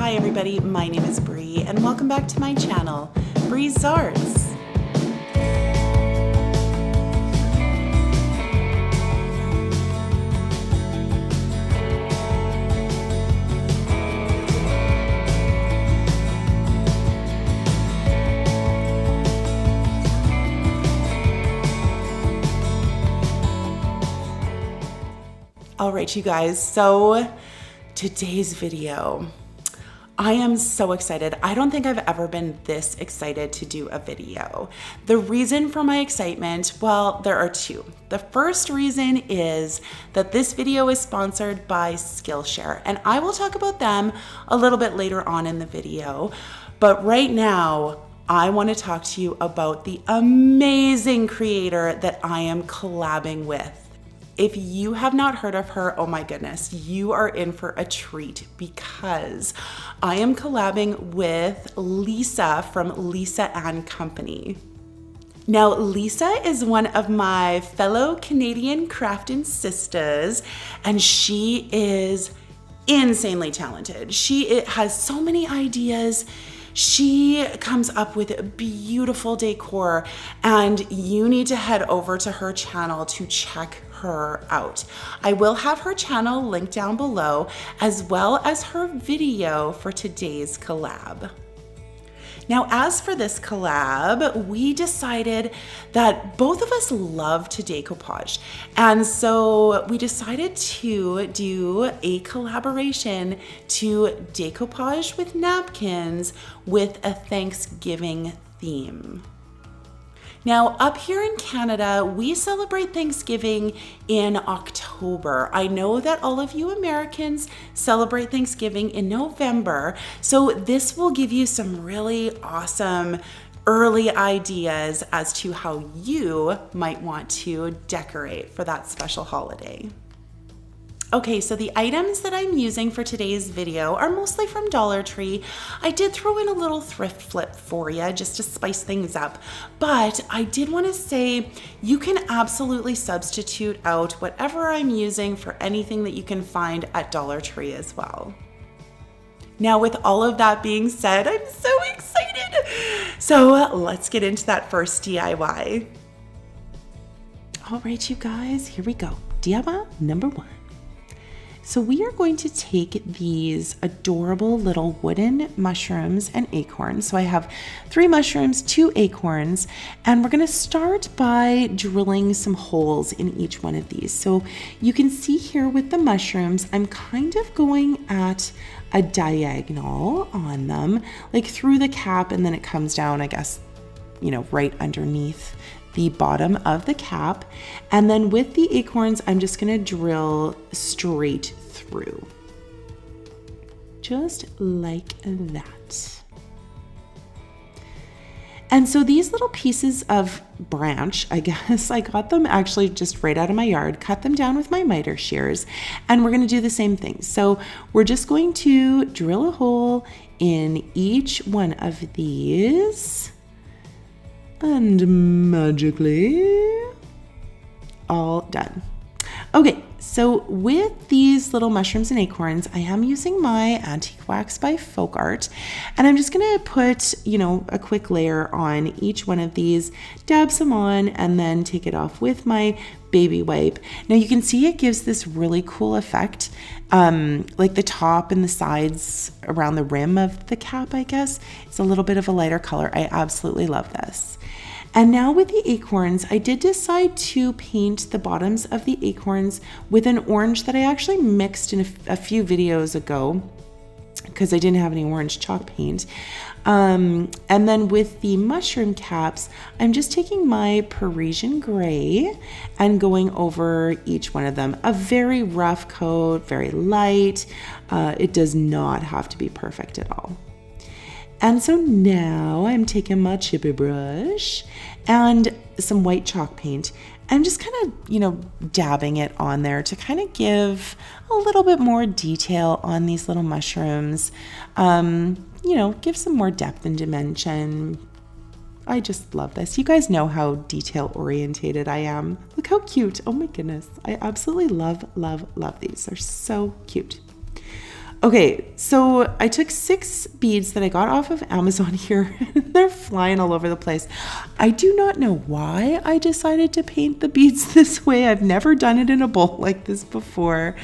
Hi everybody, my name is Bree and welcome back to my channel, Bree's Arts. All right, you guys, so today's video, I am so excited. I don't think I've ever been this excited to do a video. The reason for my excitement, well, there are two. The first reason is that this video is sponsored by Skillshare, and I will talk about them a little bit later on in the video. But right now, I want to talk to you about the amazing creator that I am collabing with. If you have not heard of her, oh my goodness, you are in for a treat because I am collabing with Lisa from Lisa and Company. Now, Lisa is one of my fellow Canadian crafting sisters, and she is insanely talented. She has so many ideas. She comes up with beautiful decor, and you need to head over to her channel to check her out. I will have her channel linked down below, as well as her video for today's collab. Now, as for this collab, we decided that both of us love to decoupage. And so we decided to do a collaboration to decoupage with napkins with a Thanksgiving theme. Now, up here in Canada, we celebrate Thanksgiving in October. I know that all of you Americans celebrate Thanksgiving in November, so this will give you some really awesome early ideas as to how you might want to decorate for that special holiday. Okay, so the items that I'm using for today's video are mostly from Dollar Tree. I did throw in a little thrift flip for you just to spice things up, but I did want to say you can absolutely substitute out whatever I'm using for anything that you can find at Dollar Tree as well. Now, with all of that being said, I'm so excited. So let's get into that first DIY. All right, you guys, here we go. DIY number one. So we are going to take these adorable little wooden mushrooms and acorns. So I have 3 mushrooms, 2 acorns, and we're going to start by drilling some holes in each one of these. So you can see here with the mushrooms, I'm kind of going at a diagonal on them, like through the cap, and then it comes down, I guess, you know, right underneath the bottom of the cap. And then with the acorns, I'm just gonna drill straight through. Just like that. And so these little pieces of branch, I guess, I got them actually just right out of my yard, cut them down with my miter shears, and we're gonna do the same thing. So we're just going to drill a hole in each one of these. And magically, all done. Okay, so with these little mushrooms and acorns, I am using my Antique Wax by Folk Art, and I'm just gonna put, you know, a quick layer on each one of these, dab some on, and then take it off with my baby wipe. Now you can see it gives this really cool effect, like the top and the sides around the rim of the cap, I guess. It's a little bit of a lighter color. I absolutely love this. And now with the acorns, I did decide to paint the bottoms of the acorns with an orange that I actually mixed in a few videos ago because I didn't have any orange chalk paint. And then with the mushroom caps, I'm just taking my Parisian gray and going over each one of them. A very rough coat, very light. It does not have to be perfect at all. And so now I'm taking my chippy brush and some white chalk paint. I'm just kind of, you know, dabbing it on there to kind of give a little bit more detail on these little mushrooms. You know, give some more depth and dimension. I just love this. You guys know how detail orientated I am. Look how cute. Oh my goodness. I absolutely love, love, love these. They're so cute. Okay, so I took 6 beads that I got off of Amazon here. They're flying all over the place. I do not know why I decided to paint the beads this way. I've never done it in a bowl like this before.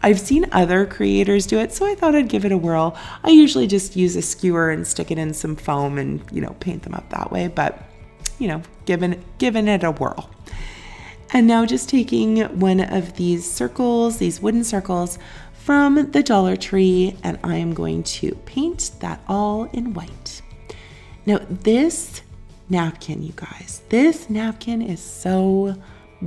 I've seen other creators do it, so I thought I'd give it a whirl. I usually just use a skewer and stick it in some foam and, paint them up that way, but, giving it a whirl. And now just taking one of these circles, these wooden circles, from the Dollar Tree, and I am going to paint that all in white. Now this napkin, you guys, this napkin is so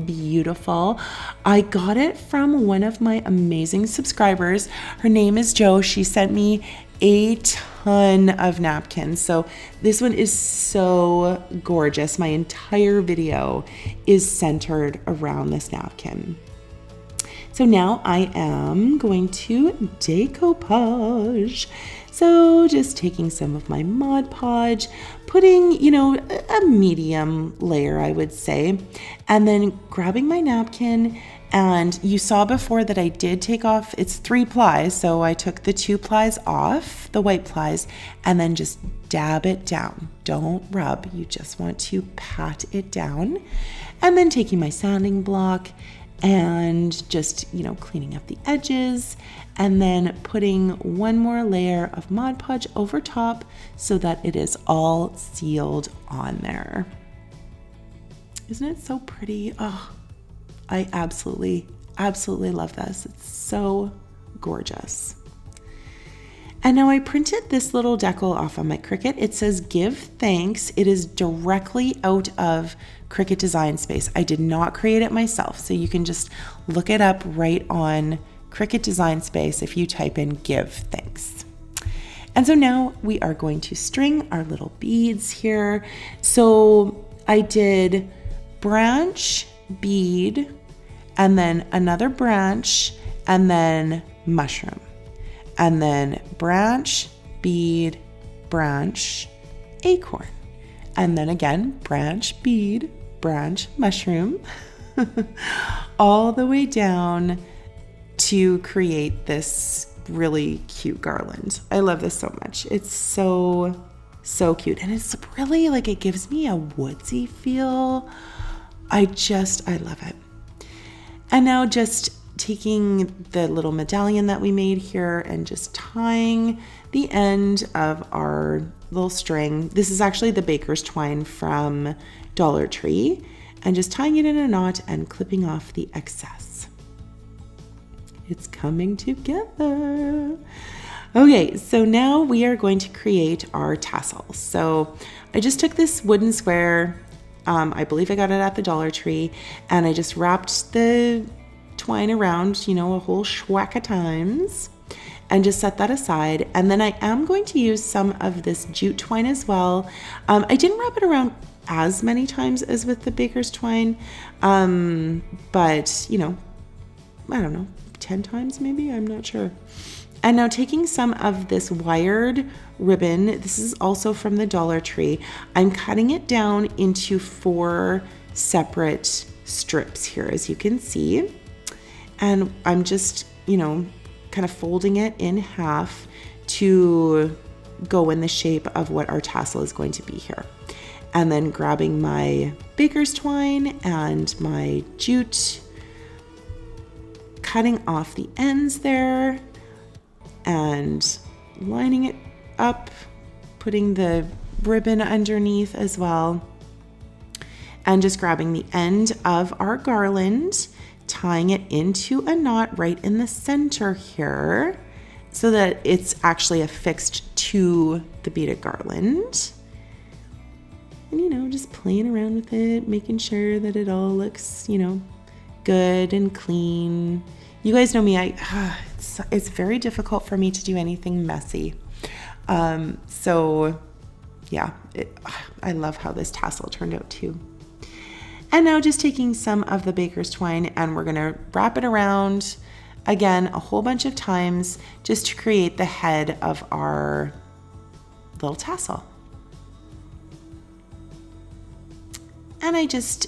beautiful. I got it from one of my amazing subscribers. Her name is Jo. She sent me a ton of napkins. So this one is so gorgeous. My entire video is centered around this napkin. So now I am going to decoupage. So just taking some of my Mod Podge, putting, a medium layer, I would say, and then grabbing my napkin. And you saw before that I did take off, it's 3 plies. So I took the 2 plies off, the white plies, and then just dab it down. Don't rub, you just want to pat it down. And then taking my sanding block and just, cleaning up the edges, and then putting one more layer of Mod Podge over top so that it is all sealed on there. Isn't it so pretty? Oh, I absolutely love this. It's so gorgeous. And now I printed this little decal off on my Cricut. It says "Give Thanks." It is directly out of Cricut Design Space. I did not create it myself, so you can just look it up right on Cricut Design Space if you type in "Give Thanks." And so now we are going to string our little beads here. So I did branch, bead, and then another branch, and then mushroom. And then branch, bead, branch, acorn. And then again, branch, bead, branch, mushroom, all the way down to create this really cute garland. I love this so much. It's so cute. And it's really it gives me a woodsy feel. I love it. And now just taking the little medallion that we made here and just tying the end of our little string. This is actually the baker's twine from Dollar Tree, and just tying it in a knot and clipping off the excess. It's coming together. Okay, so now we are going to create our tassels. So I just took this wooden square, I believe I got it at the Dollar Tree, and I just wrapped the twine around, a whole schwack of times, and just set that aside. And then I am going to use some of this jute twine as well. I didn't wrap it around as many times as with the baker's twine, but I don't know, 10 times maybe, I'm not sure. And now taking some of this wired ribbon, this is also from the Dollar Tree, I'm cutting it down into 4 separate strips here, as you can see. And I'm just, kind of folding it in half to go in the shape of what our tassel is going to be here. And then grabbing my baker's twine and my jute, cutting off the ends there and lining it up, putting the ribbon underneath as well, and just grabbing the end of our garland, tying it into a knot right in the center here so that it's actually affixed to the beaded garland. And just playing around with it, making sure that it all looks, good and clean. You guys know me, it's very difficult for me to do anything messy. So yeah, I love how this tassel turned out too. And now just taking some of the baker's twine, and we're gonna wrap it around again a whole bunch of times just to create the head of our little tassel. And I just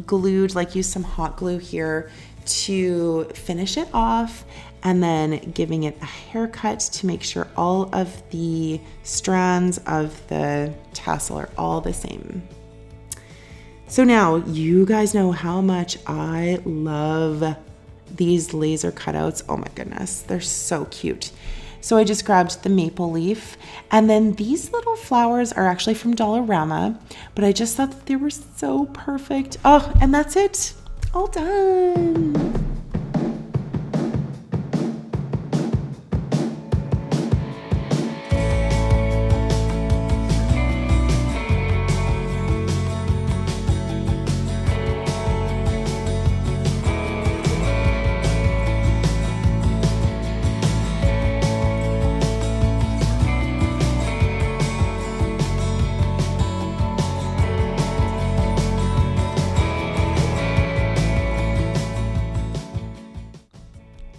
glued, used some hot glue here to finish it off. and then giving it a haircut to make sure all of the strands of the tassel are all the same. So now you guys know how much I love these laser cutouts. Oh my goodness, they're so cute. So I just grabbed the maple leaf, and then these little flowers are actually from Dollarama, but I just thought that they were so perfect. Oh, and that's it, all done.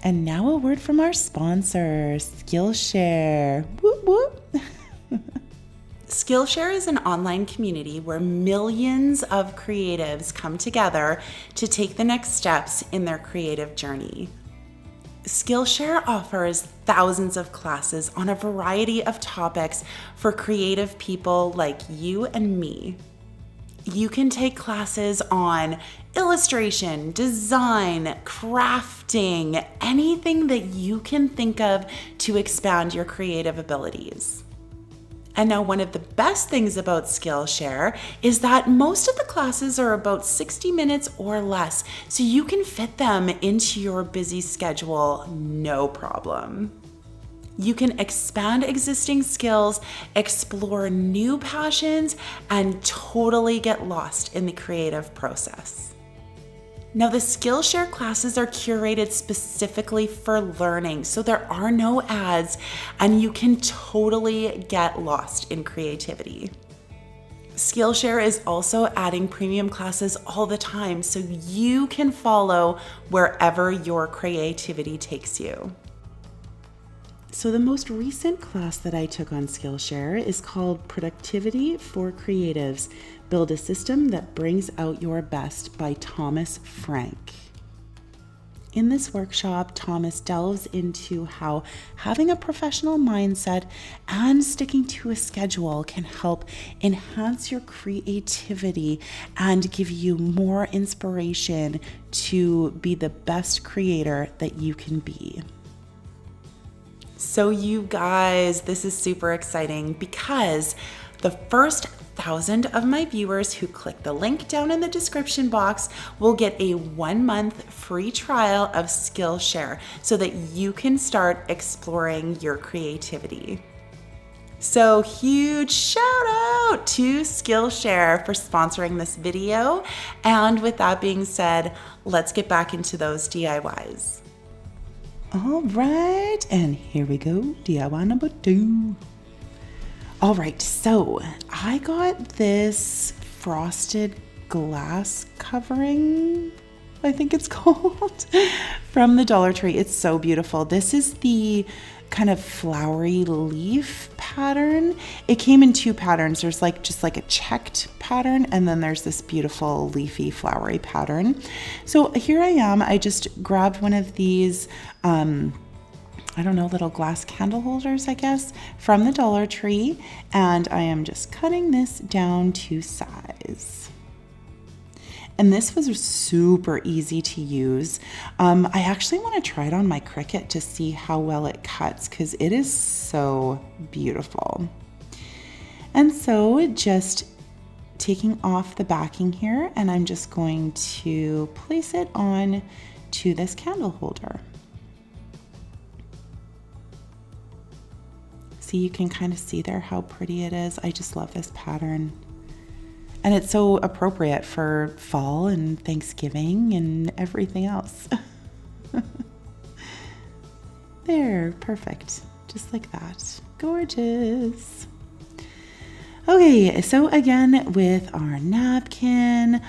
And now a word from our sponsor, Skillshare. Whoop, whoop. Skillshare is an online community where millions of creatives come together to take the next steps in their creative journey. Skillshare offers thousands of classes on a variety of topics for creative people like you and me. You can take classes on illustration, design, crafting, anything that you can think of to expand your creative abilities. And now one of the best things about Skillshare is that most of the classes are about 60 minutes or less, so you can fit them into your busy schedule, no problem. You can expand existing skills, explore new passions, and totally get lost in the creative process. Now, the Skillshare classes are curated specifically for learning, so there are no ads, and you can totally get lost in creativity. Skillshare is also adding premium classes all the time, so you can follow wherever your creativity takes you. So the most recent class that I took on Skillshare is called Productivity for Creatives, Build a System That Brings Out Your Best by Thomas Frank. In this workshop, Thomas delves into how having a professional mindset and sticking to a schedule can help enhance your creativity and give you more inspiration to be the best creator that you can be. So you guys, this is super exciting because the first 1,000 of my viewers who click the link down in the description box will get a 1-month free trial of Skillshare so that you can start exploring your creativity. So huge shout out to Skillshare for sponsoring this video. And with that being said, let's get back into those DIYs. All right, and here we go, DIY number 2. All right, so I got this frosted glass covering, I think it's called, from the Dollar Tree. It's so beautiful. This is the kind of flowery leaf pattern. It came in 2 patterns. There's just like a checked pattern, and then there's this beautiful leafy flowery pattern. So here I am. I just grabbed one of these I don't know, little glass candle holders, I guess, from the Dollar Tree, and I am just cutting this down to size. And this was super easy to use. I actually want to try it on my Cricut to see how well it cuts, because it is so beautiful. And so just taking off the backing here, and I'm just going to place it on to this candle holder. See, you can kind of see there how pretty it is. I just love this pattern. And it's so appropriate for fall and Thanksgiving and everything else. There, perfect. Just like that. Gorgeous. Okay, so again with our napkin,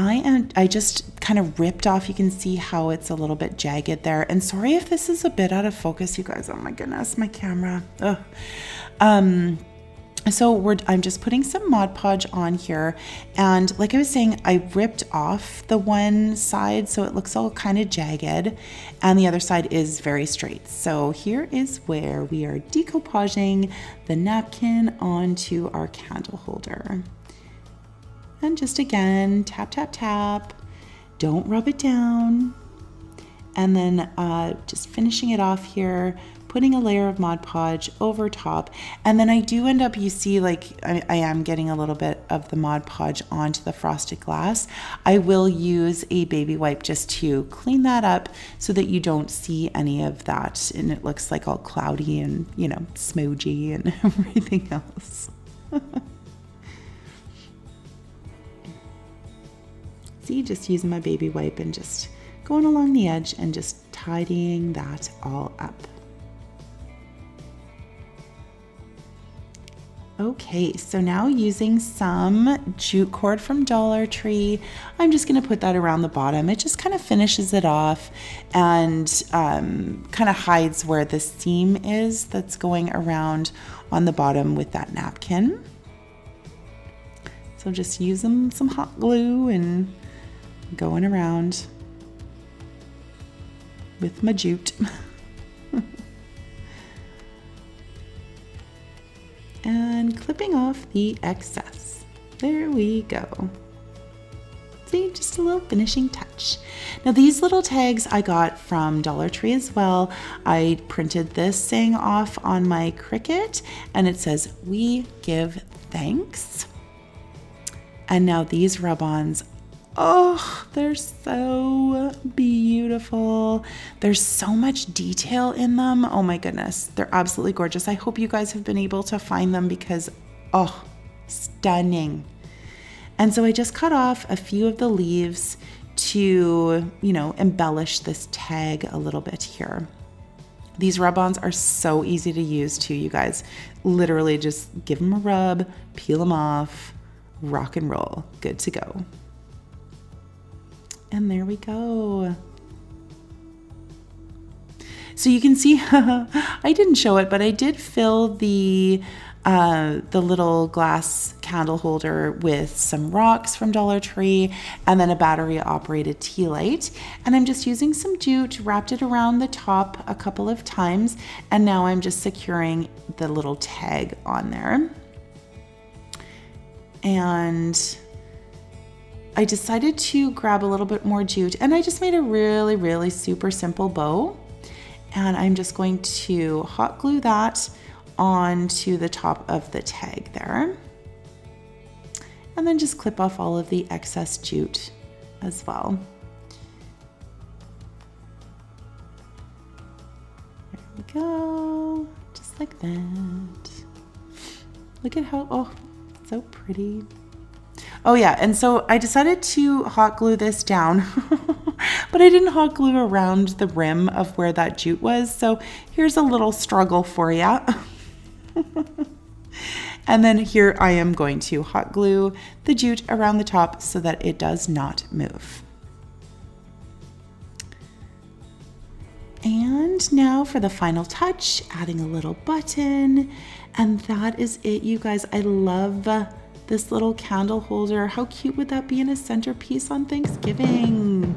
I just kind of ripped off. You can see how it's a little bit jagged there. And sorry if this is a bit out of focus, you guys. Oh my goodness, my camera. Ugh. So I'm just putting some Mod Podge on here, and like I was saying, I ripped off the one side so it looks all kind of jagged, and the other side is very straight. So here is where we are decoupaging the napkin onto our candle holder. And just again, tap, tap, tap. Don't rub it down. And then just finishing it off here, putting a layer of Mod Podge over top. And then I do end up, you see, like I am getting a little bit of the Mod Podge onto the frosted glass. I will use a baby wipe just to clean that up so that you don't see any of that and it looks like all cloudy and, you know, smudgy and everything else. See, just using my baby wipe and just going along the edge and just tidying that all up. Okay, so now using some jute cord from Dollar Tree, I'm just gonna put that around the bottom. It just kind of finishes it off and kind of hides where the seam is that's going around on the bottom with that napkin. So just using some hot glue and going around with my jute. And clipping off the excess. There we go. See, just a little finishing touch. Now these little tags I got from Dollar Tree as well. I printed this saying off on my Cricut and it says, "We give thanks." And now these rub-ons, oh, they're so beautiful. There's so much detail in them. Oh my goodness, they're absolutely gorgeous. I hope you guys have been able to find them because, oh, stunning. And so I just cut off a few of the leaves to, you know, embellish this tag a little bit here. These rub-ons are so easy to use too, you guys. Literally just give them a rub, peel them off, rock and roll, good to go. And there we go. So you can see, I didn't show it, but I did fill the little glass candle holder with some rocks from Dollar Tree and then a battery operated tea light. And I'm just using some jute, wrapped it around the top a couple of times. And now I'm just securing the little tag on there. And I decided to grab a little bit more jute and I just made a really, really super simple bow. And I'm just going to hot glue that onto the top of the tag there. And then just clip off all of the excess jute as well. There we go, just like that. Look at how, oh, so pretty. Oh yeah, and so I decided to hot glue this down, but I didn't hot glue around the rim of where that jute was. So here's a little struggle for you. And then here I am going to hot glue the jute around the top so that it does not move. And now for the final touch, adding a little button. And that is it, you guys. I love this little candle holder. How cute would that be in a centerpiece on Thanksgiving?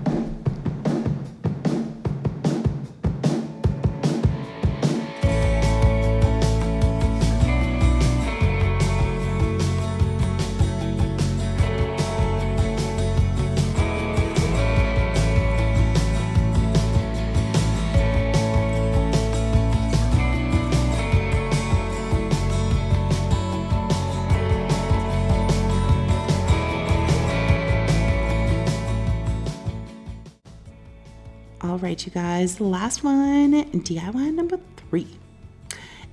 All right, you guys, the last one, DIY number 3.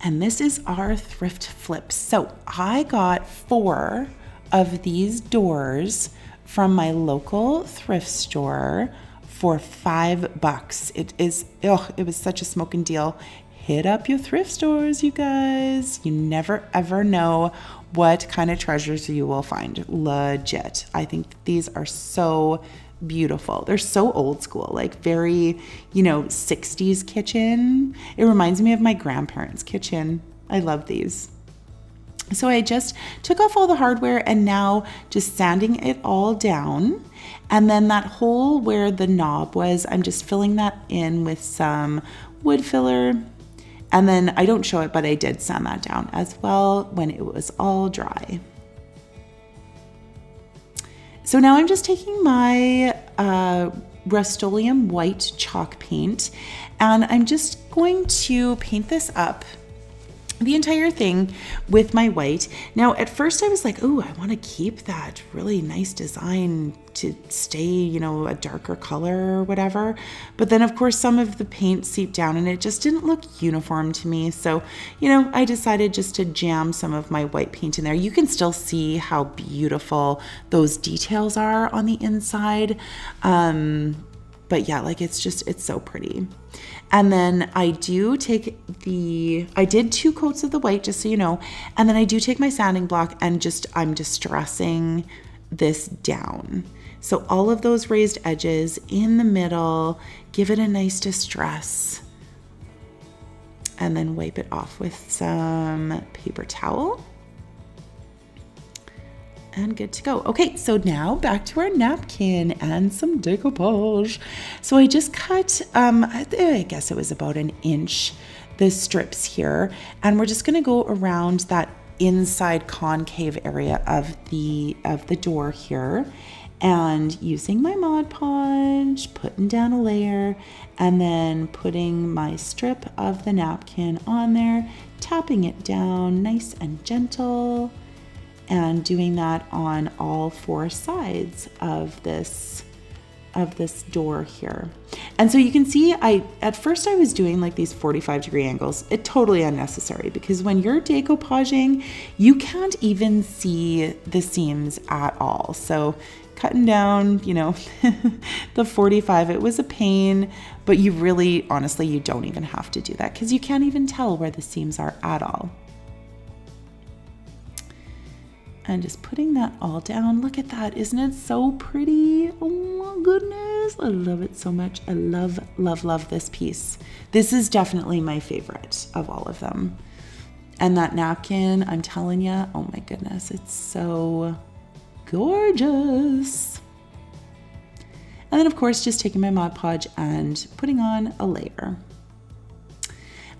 And this is our thrift flip. So I got 4 of these doors from my local thrift store for $5. It was such a smoking deal. Hit up your thrift stores, you guys. You never ever know what kind of treasures you will find. Legit. I think these are so beautiful. They're so old school, like very, 60s kitchen. It reminds me of my grandparents' kitchen. I love these. So I just took off all the hardware and now just sanding it all down. And then that hole where the knob was, I'm just filling that in with some wood filler. And then I don't show it, but I did sand that down as well when it was all dry. So now I'm just taking my Rust-Oleum white chalk paint, and I'm just going to paint this up, the entire thing, with my white. Now, at first I was like, oh, I want to keep that really nice design to stay, you know, a darker color or whatever. But then of course some of the paint seeped down and it just didn't look uniform to me. So, you know, I decided just to jam some of my white paint in there. You can still see how beautiful those details are on the inside. But yeah, like it's so pretty. And then I did 2 coats of the white, just so you know. And then I do take my sanding block and I'm distressing this down. So all of those raised edges in the middle, give it a nice distress. And then wipe it off with some paper towel. And good to go. Okay, so now back to our napkin and some decoupage. So I just cut, I guess it was about 1 inch, the strips here. And we're just gonna go around that inside concave area of the door here. And using my Mod Podge, putting down a layer, and then putting my strip of the napkin on there, tapping it down nice and gentle, and doing that on all 4 sides of this door here. And so you can see at first I was doing like these 45-degree angles. It's totally unnecessary because when you're decoupaging, you can't even see the seams at all. So cutting down, you know, the 45, it was a pain, but you really, honestly, you don't even have to do that because you can't even tell where the seams are at all. And just putting that all down. Look at that. Isn't it so pretty? Oh my goodness. I love it so much. I love, love, love this piece. This is definitely my favorite of all of them. And that napkin, I'm telling you, oh my goodness, it's so gorgeous. And then of course, just taking my Mod Podge and putting on a layer.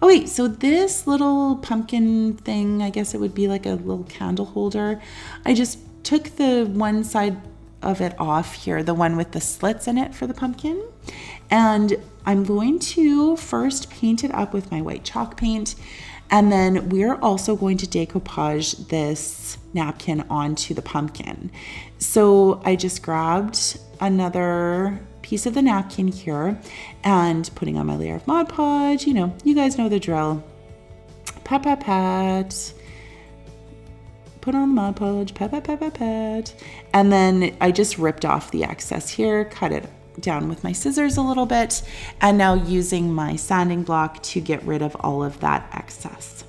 Oh wait, so this little pumpkin thing, I guess it would be like a little candle holder. I just took the one side of it off here, the one with the slits in it for the pumpkin. And I'm going to first paint it up with my white chalk paint. And then we're also going to decoupage this napkin onto the pumpkin. So I just grabbed another piece of the napkin here and putting on my layer of Mod Podge. You know, you guys know the drill. Pat, pat, pat. Put on the Mod Podge, pat, pat, pat, pat, pat. And then I just ripped off the excess here, cut it down with my scissors a little bit, and now using my sanding block to get rid of all of that excess.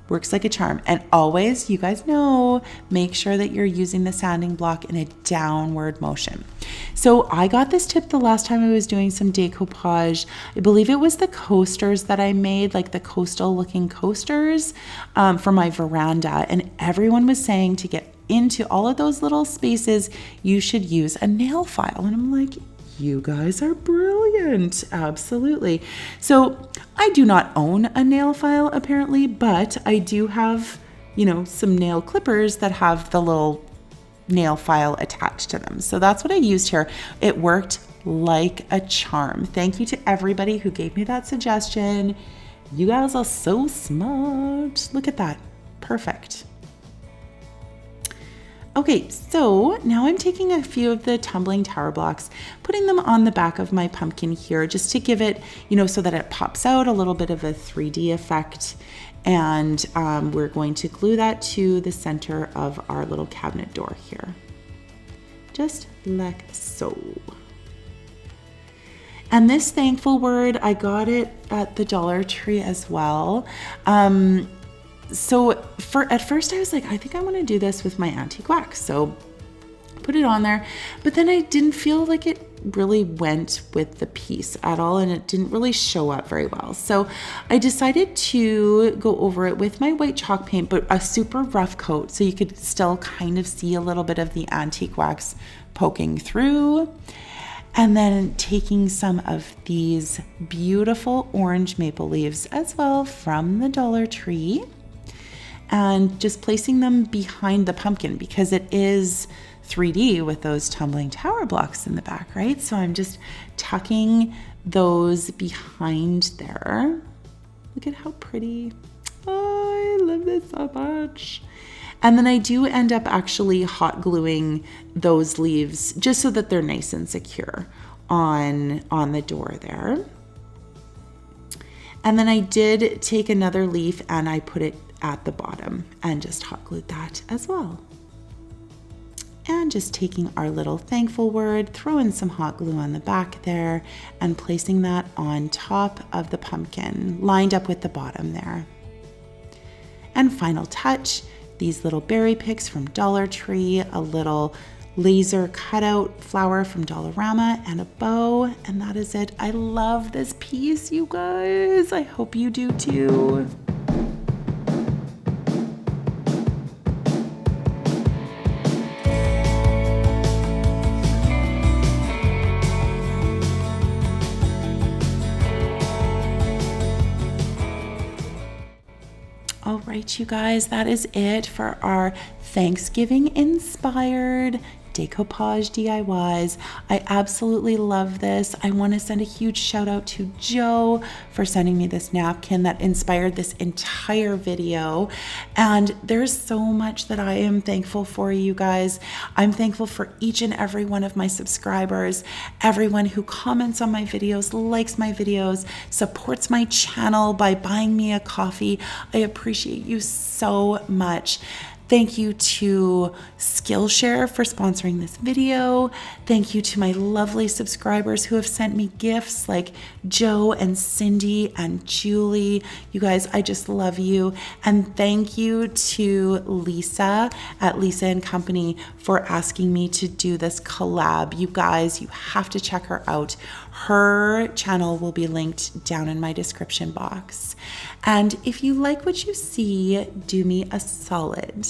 Works like a charm. And always, you guys know, make sure that you're using the sanding block in a downward motion. So I got this tip the last time I was doing some decoupage. I believe it was the coasters that I made, like the coastal looking coasters for my veranda. And everyone was saying to get into all of those little spaces, you should use a nail file. And I'm like, you guys are brilliant. Absolutely. So I do not own a nail file apparently, but I do have, you know, some nail clippers that have the little nail file attached to them. So that's what I used here. It worked like a charm. Thank you to everybody who gave me that suggestion. You guys are so smart. Look at that. Perfect. Okay, so now I'm taking a few of the tumbling tower blocks, putting them on the back of my pumpkin here just to give it, you know, so that it pops out a little bit of a 3D effect. And we're going to glue that to the center of our little cabinet door here. Just like so. And this thankful word, I got it at the Dollar Tree as well. So at first I was like, I think I want to do this with my antique wax. So put it on there, but then I didn't feel like it really went with the piece at all, and it didn't really show up very well. So I decided to go over it with my white chalk paint, but a super rough coat, so you could still kind of see a little bit of the antique wax poking through. And then taking some of these beautiful orange maple leaves as well from the Dollar Tree and just placing them behind the pumpkin because it is 3D with those tumbling tower blocks in the back, right? So I'm just tucking those behind there. Look at how pretty. Oh, I love this so much. And then I do end up actually hot gluing those leaves just so that they're nice and secure on the door there. And then I did take another leaf and I put it at the bottom and just hot glued that as well. And just taking our little thankful word, throwing some hot glue on the back there and placing that on top of the pumpkin, lined up with the bottom there. And final touch, these little berry picks from Dollar Tree, a little laser cutout flower from Dollarama, and a bow, and that is it. I love this piece, you guys. I hope you do too. All right, you guys, that is it for our Thanksgiving inspired Decoupage DIYs. I absolutely love this. I want to send a huge shout out to Joe for sending me this napkin that inspired this entire video. And there's so much that I am thankful for, you guys. I'm thankful for each and every one of my subscribers, everyone who comments on my videos, likes my videos, supports my channel by buying me a coffee. I appreciate you so much. Thank you to Skillshare for sponsoring this video. Thank you to my lovely subscribers who have sent me gifts like Joe and Cindy and Julie. You guys, I just love you. And thank you to Lisa at Lisa and Company for asking me to do this collab. You guys, you have to check her out. Her channel will be linked down in my description box. And if you like what you see, do me a solid.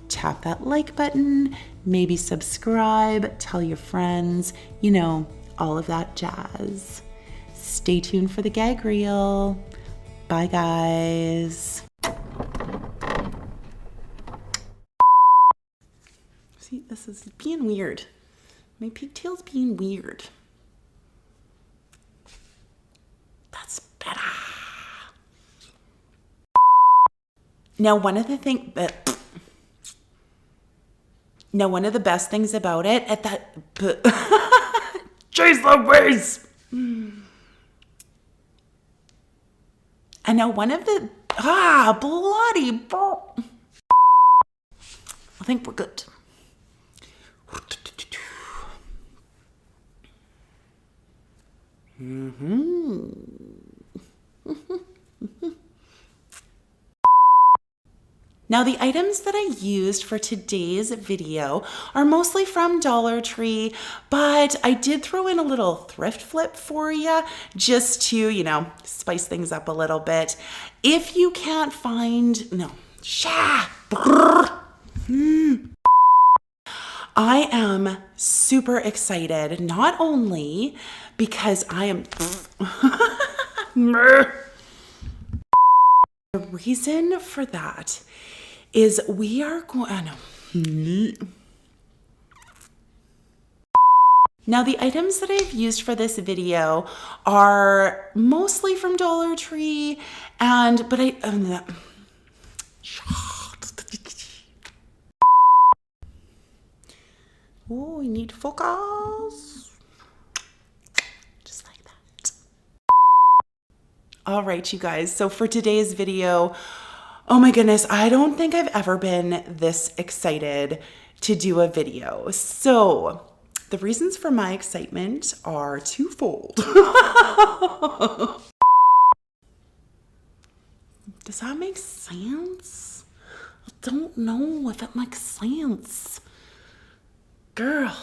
Tap that like button, maybe subscribe, tell your friends, you know, all of that jazz. Stay tuned for the gag reel. Bye, guys. See, this is being weird. My pigtail's being weird. That's better. Now, one of the best things about it at that, Jeez Louise. And now one of the, bloody, I think we're good. Now, the items that I used for today's video are mostly from Dollar Tree, but I did throw in a little thrift flip for you just to, you know, spice things up a little bit. If you can't find, I am super excited, not only because I am, the reason for that is we are going, Now, the items that I've used for this video are mostly from Dollar Tree, but oh, we need focus. Just like that. All right, you guys. So for today's video, oh my goodness, I don't think I've ever been this excited to do a video. So the reasons for my excitement are twofold. Does that make sense? I don't know if it makes sense. Girl,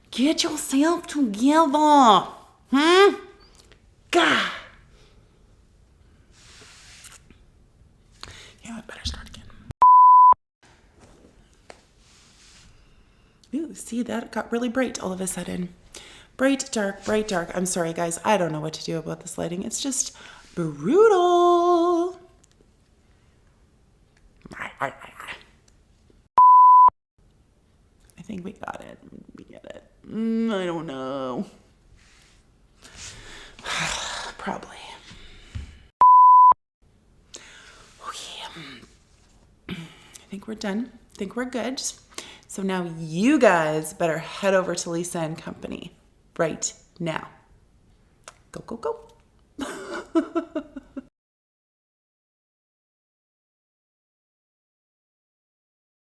get yourself together. Hmm? Gah. Yeah, I better start again. Ooh, see, that got really bright all of a sudden. Bright, dark, bright, dark. I'm sorry, guys. I don't know what to do about this lighting. It's just brutal. I think we got it. We get it. I don't know. Probably. Okay. I think we're done. I think we're good. So now you guys better head over to Lisa and Company right now. Go, go, go.